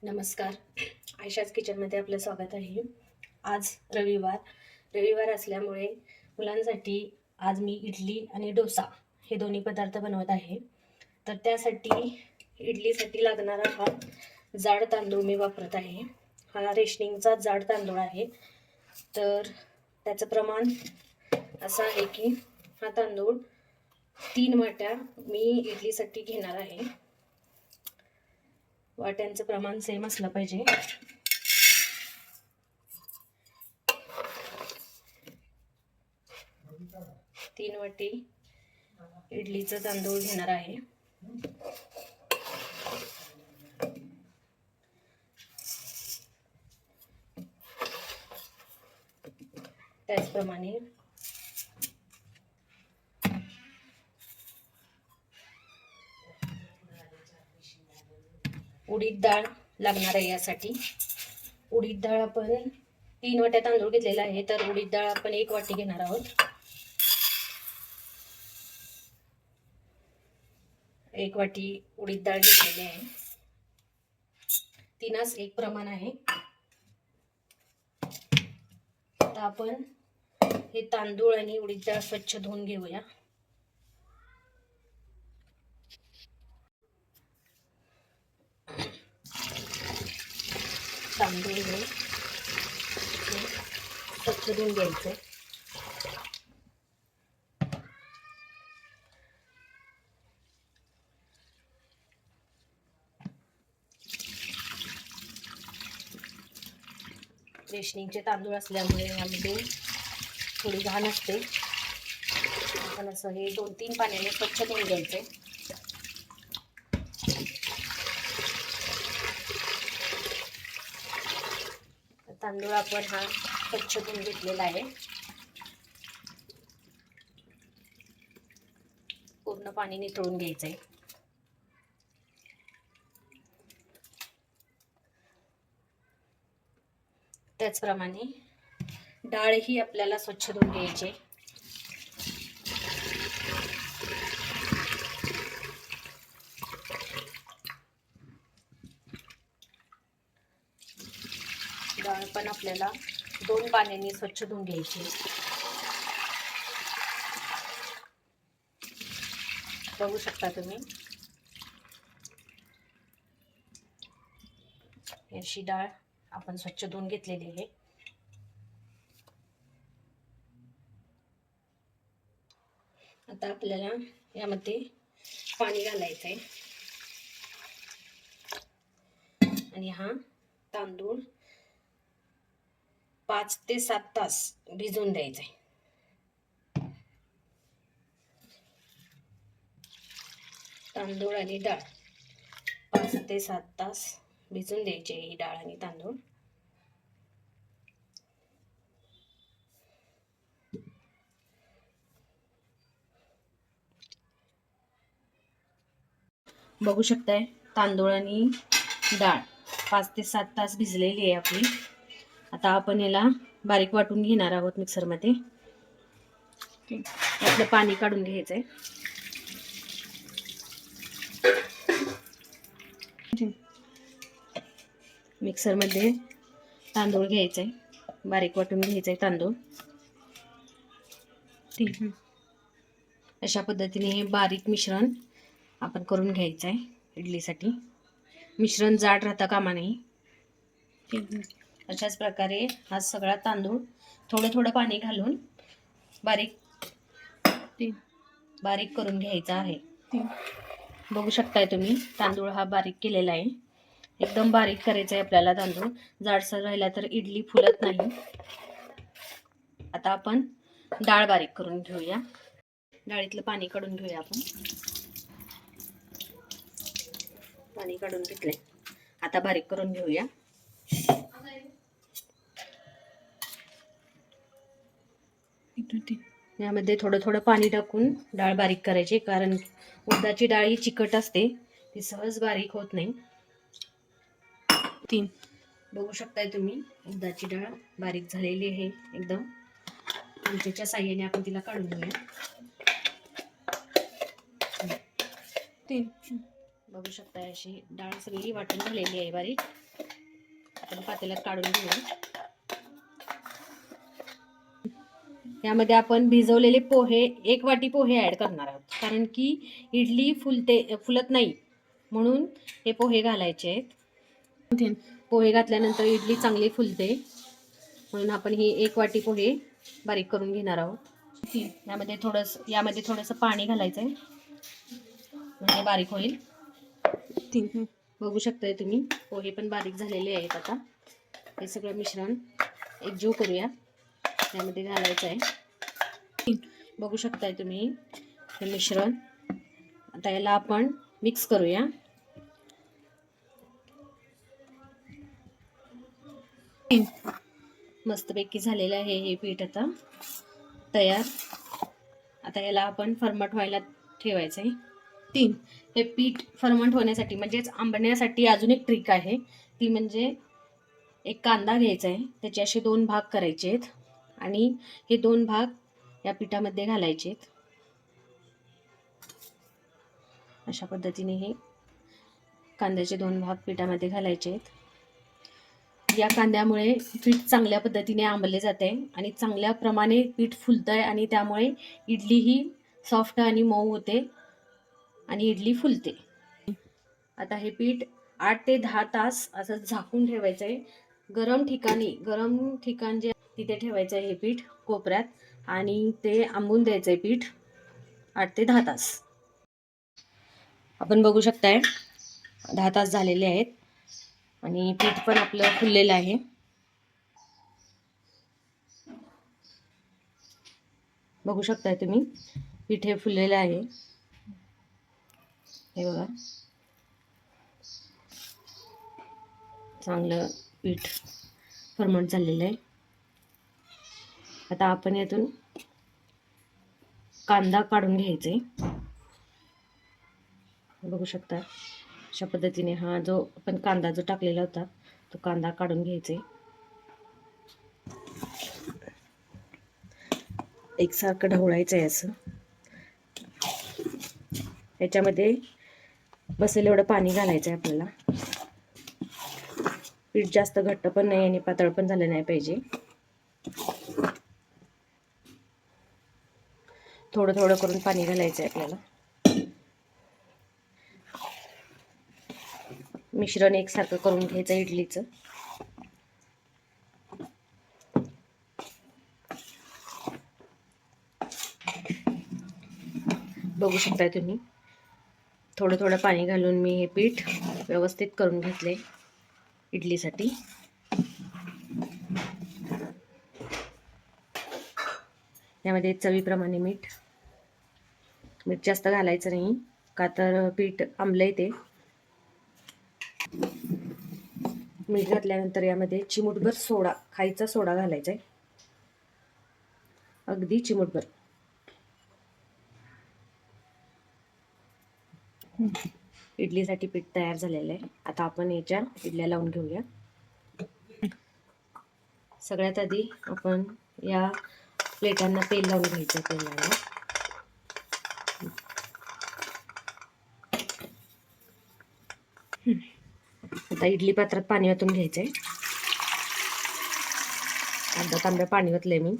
नमस्कार. आयशाच किचनमध्ये आपलं स्वागत आहे. आज रविवार असल्यामुळे मुलांसाठी आज मी इडली आणि डोसा हे दोन्ही पदार्थ बनवत आहे. तर त्यासाठी इडलीसाठी लागणारा हा जाड तांदूळ मी वापरत आहे. हा रेशनिंगचा जाड तांदूळ आहे. तर त्याचं प्रमाण असं आहे की हा तांदूळ 3 वाट्या मी इडलीसाठी घेणार आहे. वाट्यांचं प्रमाण सेम असलं पाहिजे. 3 वाटी इडलीचं तांदूळ घेणार आहे. त्याचप्रमाणे उडीद डाळ लागणार आहे. यासाठी उडीद डाळ आपण 3 वाट्या तांदूळ घेतलेला आहे, तर उडीद डाळ आपण 1 वाटी घेणार आहोत. 1 वाटी उडीद डाळ घेतलेली आहे. 3च एक प्रमाण आहे. आता आपण हे तांदूळ आणि उडीद डाळ स्वच्छ धुवून घेऊया. तांदूळ हे स्वच्छ धुवून घ्यायचे. रेशनिंगचे तांदूळ असल्यामुळे यामध्ये थोडी घाण असते. आपण असं हे 2-3 पाण्याने स्वच्छ धुवून घ्यायचे. तांदूळ आपण हा स्वच्छ धुवून घेतलेला आहे. पूर्ण पाणी निथळून घ्यायचंय. त्याचप्रमाणे डाळही आपल्याला स्वच्छ धुवून घ्यायची. डाळ पण आपल्याला 2 पाण्याने स्वच्छ धुवून घ्यायची. बघू शकता तुम्ही, अशी डाळ आपण स्वच्छ धुवून घेतलेली आहे. आता आपल्याला यामध्ये पाणी घालायचं आहे आणि हा तांदूळ 5 ते 7 तास भिजवून द्यायचा आहे. तांदूळ आणि डाळ 5 ते 7 तास भिजून द्यायचे. ही डाळ आणि तांदूळ बघू शकताय. तांदूळ आणि डाळ 5 ते 7 तास भिजलेली आहे आपली. आता आपण याला बारीक वाटून घेणार आहोत मिक्सरमध्ये. यातलं पाणी काढून घ्यायचंय. मिक्सरमध्ये तांदूळ घ्यायचंय, बारीक वाटून घ्यायचंय तांदूळ. अशा पद्धतीने हे बारीक मिश्रण आपण करून घ्यायचंय इडलीसाठी. मिश्रण जाड राहता कामा नये. अशाच प्रकारे हा सगळा तांदूळ थोडं थोडं पाणी घालून बारीक करून घ्यायचा आहे. बघू शकताय तुम्ही, तांदूळ हा बारीक केलेला आहे. एकदम बारीक करायचा आहे आपल्याला तांदूळ. जाडसर राहिला तर इडली फुलत नाही. आता आपण डाळ बारीक करून घेऊया. डाळीतलं पाणी काढून घेऊया आपण. पाणी काढून घेतले. आता बारीक करून घेऊया. यामध्ये थोडं थोडं पाणी टाकून डाळ बारीक करायची, कारण उडदाची डाळ ही चिकट असते, ती सहज बारीक होत नाही. बघू शकताय तुम्ही, उडदाची डाळ बारीक झालेली आहे एकदम. चमच्याच्या साहाय्याने आपण तिला काढून घेऊया. बघू शकता अशी डाळ सगळी वाटून झालेली आहे बारीक. आपण पातेल्यात काढून घेऊया. यामध्ये आपण भिजवलेले पोहे 1 वाटी पोहे ऍड करणार आहोत, कारण की इडली फुलत नाही म्हणून हे पोहे घालायचे आहेत. पोहे घातल्यानंतर इडली चांगली फुलते, म्हणून आपण ही 1 वाटी पोहे बारीक करून घेणार आहोत. यामध्ये थोडंसं पाणी घालायचं आहे, म्हणजे बारीक होईल. बघू शकताय तुम्ही पोहे पण बारीक झालेले आहेत. आता हे सगळं मिश्रण एकजीव करूया. त्यामध्ये घालायचं आहे. बघू शकताय तुम्ही हे मिश्रण. आता याला आपण मिक्स करूया. मस्तपैकी झालेलं आहे हे पीठ आता तयार. आता याला आपण फर्मंट व्हायला ठेवायचं आहे. हे पीठ फर्मंट होण्यासाठी म्हणजेच आंबण्यासाठी अजून एक ट्रिक आहे, ती म्हणजे एक कांदा घ्यायचा आहे, त्याचे असे 2 भाग करायचे आहेत आणि हे 2 भाग या पिठामध्ये घालायचे आहेत. अशा पद्धतीने हे कांद्याचे 2 भाग पिठामध्ये घालायचे आहेत. या कांद्यामुळे पीठ चांगल्या पद्धतीने आंबले जाते आणि चांगल्या प्रमाणे पीठ फुलतंय आणि त्यामुळे इडली ही सॉफ्ट आणि मऊ होते आणि इडली फुलते. आता हे पीठ 8 ते 10 तास असं झाकून ठेवायचं आहे. गरम ठिकाण जे तिथे ठेवायचं आहे हे पीठ कोपऱ्यात, आणि ते आंबून द्यायचं आहे पीठ 8 ते 10 तास. आपण बघू शकताय 10 तास झालेले आहेत आणि पीठ पण आपलं फुललेलं आहे. बघू शकताय तुम्ही पीठ हे फुललेलं आहे. हे बघा, चांगलं पीठ फर्मंट झालेलं आहे. आता आपण यातून कांदा काढून घ्यायचे. बघू शकता अशा पद्धतीने हा जो आपण कांदा जो टाकलेला होता तो कांदा काढून घ्यायचे. एकसारखं ढवळायचं आहे असं. याच्यामध्ये बसेल एवढं पाणी घालायचं आहे आपल्याला. पीठ जास्त घट्ट पण नाही आणि पातळ पण झालं नाही पाहिजे. थोडं थोडं करून पाणी घालायचं आहे आपल्याला. मिश्रण एकसारखं करून घ्यायचं इडलीचं. बघू शकताय तुम्ही थोडं थोडं पाणी घालून मी हे पीठ व्यवस्थित करून घेतले इडलीसाठी. यामध्ये चवीप्रमाणे मीठ जास्त घालायचं नाही, का तर पीठ आंबलंय ते. मीठ घातल्यानंतर यामध्ये चिमूटभर सोडा, खायचा सोडा घालायचा आहे, अगदी चिमूटभर. इडलीसाठी पीठ तयार झालेलं आहे. आता आपण याच्या इडल्या लावून घेऊया. सगळ्यात आधी आपण या प्लेटांना तेल लावून घ्यायचं. तेलाला आता इडली पात्रात पाणी ओतून घ्यायचंय. अर्धा तांब्या पाणी ओतलंय मी.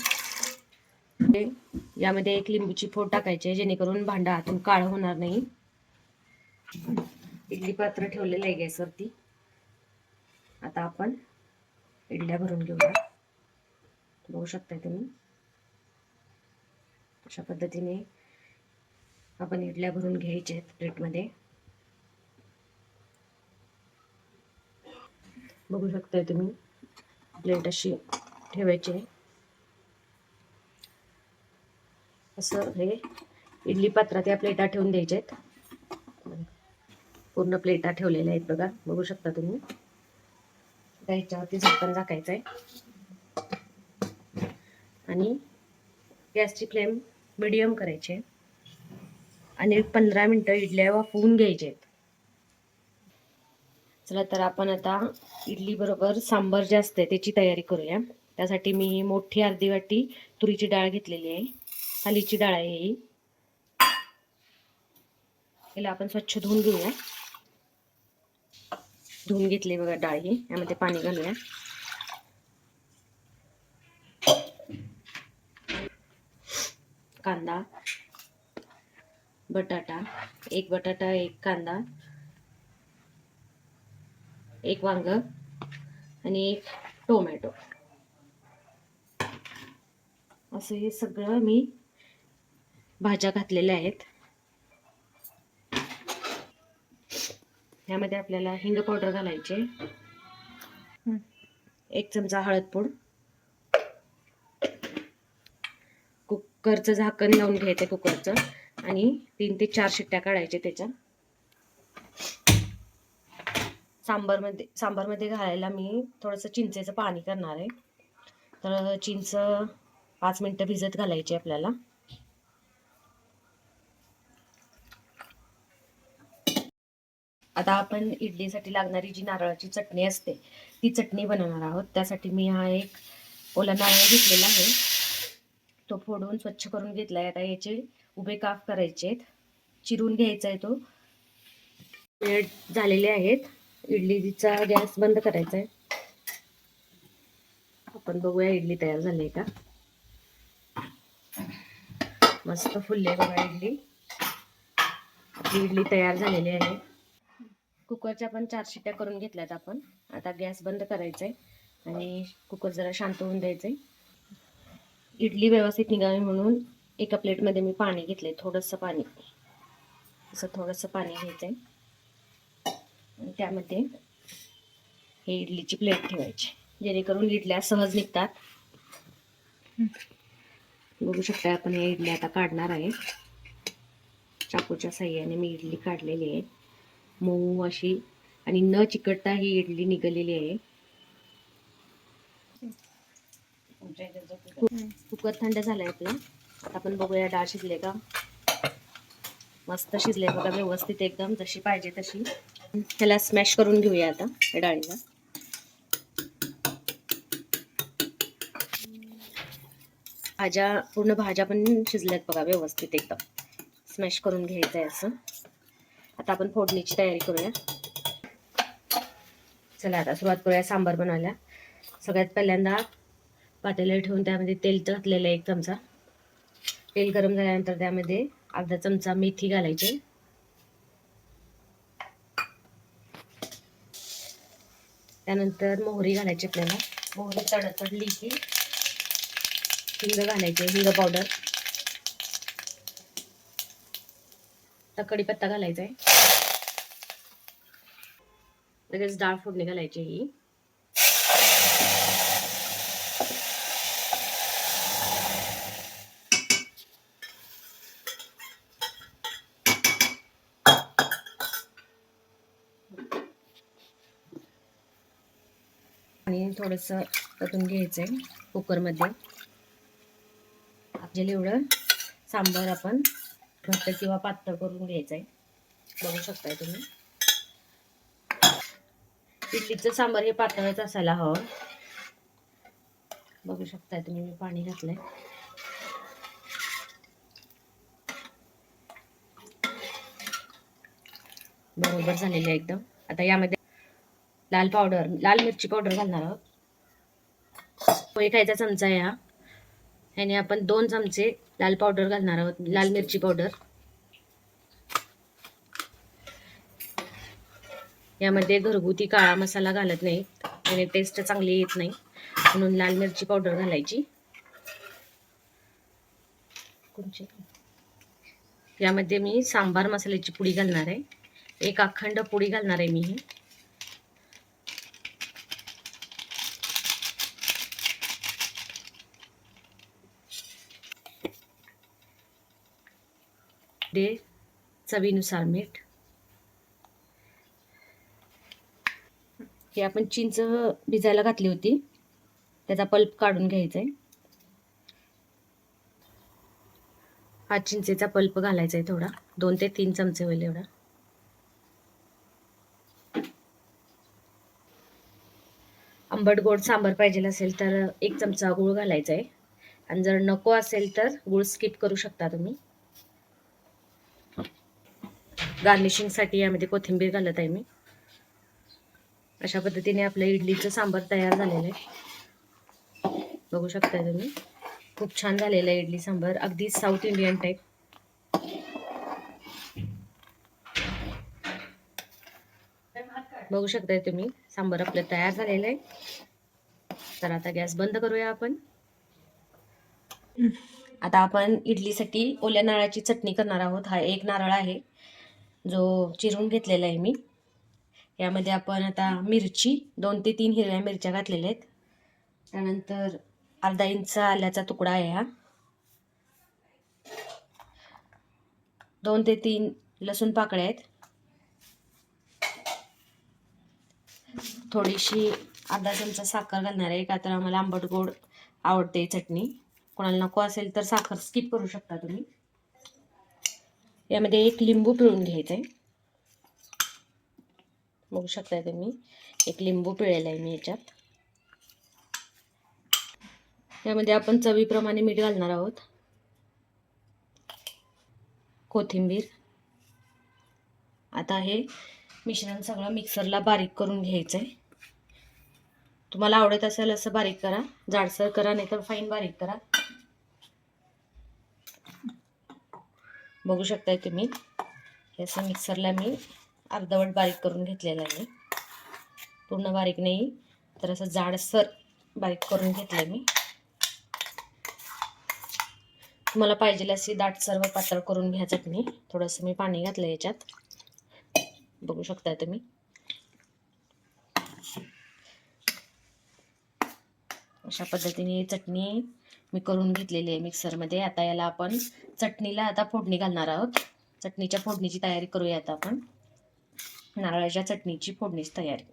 यामध्ये 1 लिंबूची फोड टाकायची, जेणेकरून भांडं आतून काळं होणार नाही. इडली पात्र ठेवलेलं आहे गॅसवरती. आता आपण इडल्या भरून घेऊया. बघू शकताय तुम्ही अशा पद्धतीने आपण इडल्या भरून घ्यायच्या आहेत प्लेटमध्ये. बघू शकताय तुम्ही प्लेट अशी ठेवायची आहे. असं हे इडली पात्रात या प्लेटा ठेवून द्यायच्या आहेत. पूर्ण प्लेटा ठेवलेल्या आहेत बघा, बघू शकता तुम्ही. याच्यावरती झाकण झाकायचं आहे आणि गॅसची फ्लेम मीडियम करायची आहे आणि 15 मिनिटं इडल्या वाफवून घ्यायच्या आहेत. चला तर आपण आता इडली बरोबर सांबार जे असते त्याची तयारी करूया. त्यासाठी मी मोठी अर्धी वाटी तुरीची डाळ घेतलेली आहे. सालीची डाळ आहे ही. याला आपण स्वच्छ धुवून घेऊया. धुवून घेतली बघा डाळ ही. यामध्ये पाणी घालूया. कांदा, बटाटा, एक बटाटा, एक कांदा, एक वांग आणि एक टोमॅटो, असं हे सगळं मी भाज्या घातलेल्या आहेत. यामध्ये आपल्याला हिंग पावडर घालायचे, 1 चमचा हळद पूड, कुकरचं झाकण लावून घ्यायचं कुकरचं आणि 3 ते 4 शिट्ट्या काढायचे त्याच्या. सांबारमध्ये घालायला मी थोडंसं चिंचेचं पाणी करणार आहे. तर चिंच 5 मिनिटं भिजत घालायची आपल्याला. आता आपण इडलीसाठी लागणारी जी नारळाची चटणी असते ती चटणी बनवणार आहोत. त्यासाठी मी हा एक ओला नारळ घेतलेला आहे, तो फोडून स्वच्छ करून घेतलाय. आता याचे उभे काप करायचे आहेत, चिरून घ्यायचा आहे. तो मिनिट झालेले आहेत. इडलीचा गॅस बंद करायचा आहे. आपण बघूया इडली तयार झाली आहे का. मस्त फुलले बघा इडली. आपली इडली तयार झालेली आहे. कुकरच्या आपण 4 शिट्ट्या करून घेतल्यात आपण. आता गॅस बंद करायचा आहे आणि कुकर जरा शांत होऊन द्यायचंय. इडली व्यवस्थित निघावी म्हणून एका प्लेटमध्ये मी पाणी घेतलंय, थोडंसं पाणी, असं थोडंसं पाणी घ्यायचंय आणि त्यामध्ये हे इडलीची प्लेट ठेवायची, जेणेकरून इडल्या सहज निघतात. बघू शकता आपण या इडल्या आता काढणार आहे. चाकूच्या साह्याने मी इडली काढलेली आहे, मऊ अशी आणि न चिकटता ही इडली निघालेली आहे. कुकर थंड झालाय आपला. आता आपण बघूया डाळ शिजले का. मस्त शिजले बघा, व्यवस्थित एकदम जशी पाहिजे तशी. त्याला स्मॅश करून घेऊया आता या डाळीला. पूर्ण भाज्या पण शिजल्यात बघा व्यवस्थित एकदम. स्मॅश करून घ्यायचं आहे असं. आता आपण फोडणीची तयारी करूया. चला आता सुरुवात करूया सांबार बनवायला. सगळ्यात पहिल्यांदा पातेलं ठेवून त्यामध्ये तेल घातलेलं आहे 1 चमचा. तेल गरम झाल्यानंतर त्यामध्ये अर्धा चमचा मेथी घालायची. त्यानंतर मोहरी घालायची आपल्याला. मोहरी तडतडली की हिंग घालायचे, हिंग पावडर. आता कढीपत्ता घालायचा आहे. लगेच डाळ फोडणी घालायची ही. आणि थोडंसं परतून घ्यायचंय कुकरमध्ये. आपल्याला एवढं सांबार आपण घट्ट किंवा पातळ करून घ्यायचंय. बघू शकताय तुम्ही. इडलीचं सांबार हे पातळच असायला हवं. बघू शकताय तुम्ही, मी पाणी घातलंय. बरोबर झालेलं आहे एकदम. आता यामध्ये लाल मिरची पावडर घालणार आहोत. पोहे खायचा चमचा आहे हा. ह्याने आपण 2 चमचे लाल पावडर घालणार आहोत, लाल मिरची पावडर. यामध्ये घरगुती काळा मसाला घालत नाही, त्याने टेस्ट चांगली येत नाही, म्हणून लाल मिरची पावडर घालायची. यामध्ये मी सांबार मसाल्याची पुडी घालणार आहे. 1 अखंड पुडी घालणार आहे मी ही. चवीनुसार मीठ. हे आपण चिंच भिजायला घातली होती, त्याचा पल्प काढून घ्यायचा आहे. हा चिंचेचा पल्प घालायचा आहे थोडा, 2 ते 3 चमचे होईल एवढा. आंबट गोड सांबार पाहिजे असेल तर 1 चमचा गूळ घालायचा आहे, आणि जर नको असेल तर गूळ स्किप करू शकता तुम्ही. गार्निशिंग साठी यामध्ये कोथिंबीर घालत आहे मी. अशा पद्धतीने आपलं इडलीचं सांबार तयार झालेलं आहे. बघू शकता तुम्ही. खूप छान झालेलं आहे इडली सांबार, अगदी साऊथ इंडियन टाईप. बघू शकताय तुम्ही, सांबार आपलं तयार झालेलं आहे. तर आता गॅस बंद करूया आपण. आता आपण इडलीसाठी ओल्या नारळाची चटणी करणार आहोत. हा एक नारळ आहे जो चिरून घेतलेला आहे मी. यामध्ये आपण आता मिरची 2 ते 3 हिरव्या मिरच्या घातलेल्या आहेत. त्यानंतर अर्धा इंच आल्याचा तुकडा आहे हा. 2 ते 3 लसूण पाकळ्या आहेत. थोडीशी अर्धा चमचा साखर घालणार आहे, का तर आम्हाला आंबट गोड आवडते चटणी. कोणाला नको असेल तर साखर स्किप करू शकता तुम्ही. यामध्ये एक लिंबू पिळून घ्यायचं आहे. बघू शकता तुम्ही, एक लिंबू पिळलेला आहे मी याच्यात. यामध्ये आपण चवीप्रमाणे मीठ घालणार आहोत. कोथिंबीर. आता हे मिश्रण सगळं मिक्सरला बारीक करून घ्यायचं आहे. तुम्हाला आवडत असेल असं बारीक करा, जाडसर करा, नाही तर फाईन बारीक करा. बघू शकताय तुम्ही, हे असं मिक्सरला मी अर्धवट बारीक करून घेतलेलं आहे. पूर्ण बारीक नाही, तर असं जाडसर बारीक करून घेतलं मी. तुम्हाला पाहिजे अशी दाटसर व पातळ करून घ्या चटणी. थोडंसं मी पाणी घातलं याच्यात. बघू शकता तुम्ही. अशा पद्धतीने चटणी मी करून घेतलेली आहे मिक्सरमध्ये. आता याला आपण चटणीला आता फोडणी घालणार आहोत. चटणीच्या फोडणीची तयारी करूया आता आपण. नारळाच्या चटणीची फोडणीची तयारी.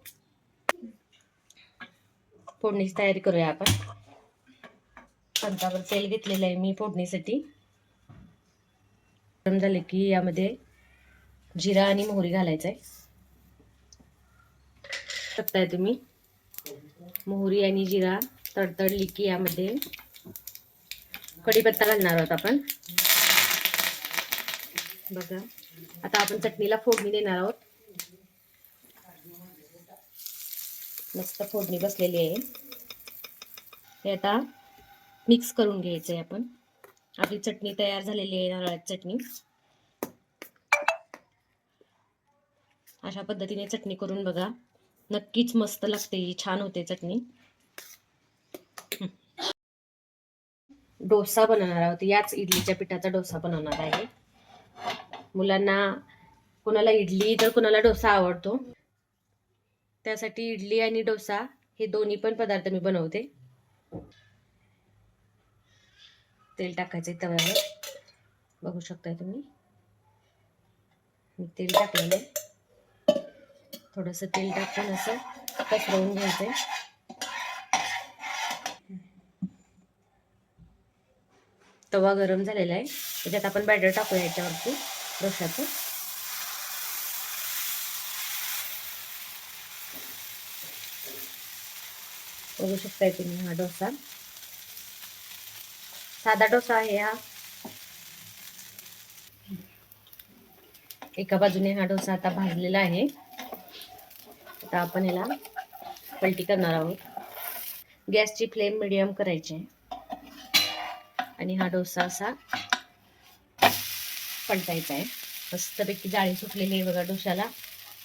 फोडणीची तयारी करूया आपण. पंचावर तेल घेतलेलं आहे मी फोडणीसाठी. गरम झाले की यामध्ये जिरा आणि मोहरी घालायचं आहे. बघताय तुम्ही, मोहरी आणि जिरा तडतडली की यामध्ये कढीपत्ता घालणार आहोत आपण. बघा, आता आपण चटणीला फोडणी देणार आहोत. मस्त फोडणी बसलेली आहे. हे आता मिक्स करून घ्यायचं आहे आपण. आपली चटणी तयार झालेली आहे, नारळाची चटणी. अशा पद्धतीने चटणी करून बघा, नक्कीच मस्त लागते, छान होते चटणी. डोसा बनवणार आहोत. याच इडलीच्या पिठाचा डोसा बनवणार आहे. मुलांना कोणाला इडली तर कोणाला डोसा आवडतो. त्यासाठी इडली आणि डोसा हे दोन्ही पण पदार्थ मी बनवते. तेल टाकायचे तव्यावर. बघू शकताय तुम्ही, मी तेल टाकलेलं आहे. थोडंसं तेल टाकून असं पसरवून घ्यायचंय. तवा गरम झालेला आहे, त्याच्यात आपण बॅटर टाकूया याच्यावरती डोशाचं. बघू शकताय तुम्ही, हा डोसा साधा डोसा आहे हा. एका बाजूने हा डोसा आता भाजलेला आहे. आता आपण याला पलटी करणार आहोत. गॅसची फ्लेम मिडियम करायची आहे आणि हा डोसा असा पलटायचा आहे. मस्तपैकी जाळी सुटलेली आहे बघा डोशाला,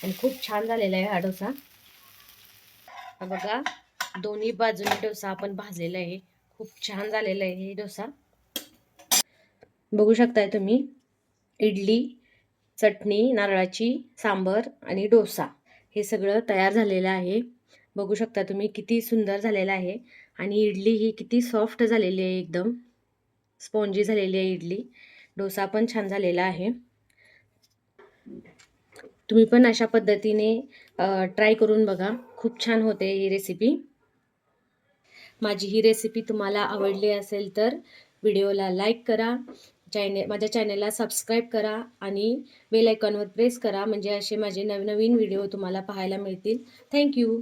आणि खूप छान झालेला आहे हा डोसा. हा बघा, दोन्ही बाजूने डोसा आपण भाजलेला आहे. खूप छान झालेला आहे हे डोसा. बघू शकताय तुम्ही, इडली, चटणी, नारळाची, सांबर आणि डोसा हे सगळं तयार झालेलं आहे. बघू शकता तुम्ही, किती सुंदर झालेलं आहे. आणि इडली ही किती सॉफ्ट झालेली आहे, एकदम स्पॉन्जी झालेली आहे इडली. डोसा पण छान झालेला आहे. तुम्ही पण अशा पद्धतीने ट्राय करून बघा, खूप छान होते ही रेसिपी. माझी ही रेसिपी तुम्हाला आवडली असेल तर व्हिडिओला लाईक करा, माझ्या चॅनलला सबस्क्राईब करा आणि बेल आयकॉनवर प्रेस करा, म्हणजे असे माझे नवनवीन व्हिडिओ तुम्हाला पाहायला मिळतील. थँक्यू.